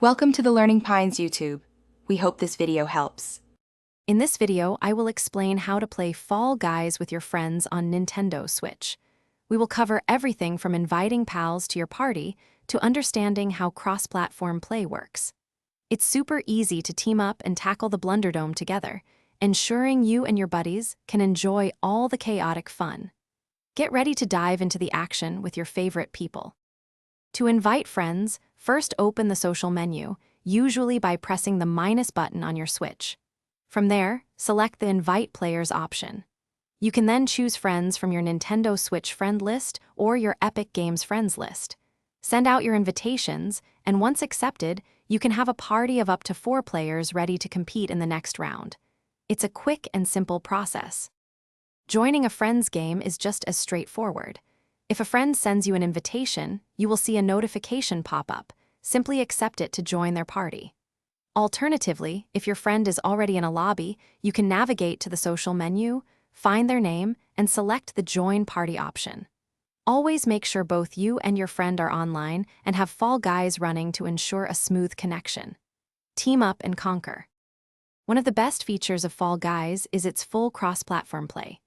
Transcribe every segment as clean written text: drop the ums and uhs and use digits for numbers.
Welcome to the Learning Pines YouTube. We hope this video helps. In this video, I will explain how to play Fall Guys with your friends on Nintendo Switch. We will cover everything from inviting pals to your party to understanding how cross-platform play works. It's super easy to team up and tackle the Blunderdome together, ensuring you and your buddies can enjoy all the chaotic fun. Get ready to dive into the action with your favorite people. To invite friends, first open the social menu, usually by pressing the minus button on your Switch. From there, select the Invite Players option. You can then choose friends from your Nintendo Switch friend list or your Epic Games friends list. Send out your invitations, and once accepted, you can have a party of up to 4 players ready to compete in the next round. It's a quick and simple process. Joining a friend's game is just as straightforward. If a friend sends you an invitation, you will see a notification pop up. Simply accept it to join their party. Alternatively, if your friend is already in a lobby, you can navigate to the social menu, find their name, and select the Join Party option. Always make sure both you and your friend are online and have Fall Guys running to ensure a smooth connection. Team up and conquer. One of the best features of Fall Guys is its full cross-platform play.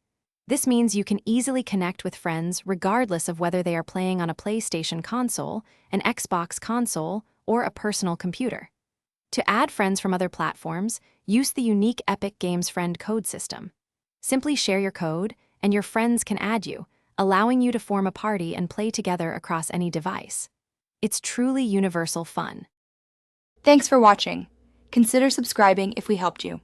This means you can easily connect with friends regardless of whether they are playing on a PlayStation console, an Xbox console, or a personal computer. To add friends from other platforms, use the unique Epic Games friend code system. Simply share your code, and your friends can add you, allowing you to form a party and play together across any device. It's truly universal fun. Thanks for watching. Consider subscribing if we helped you.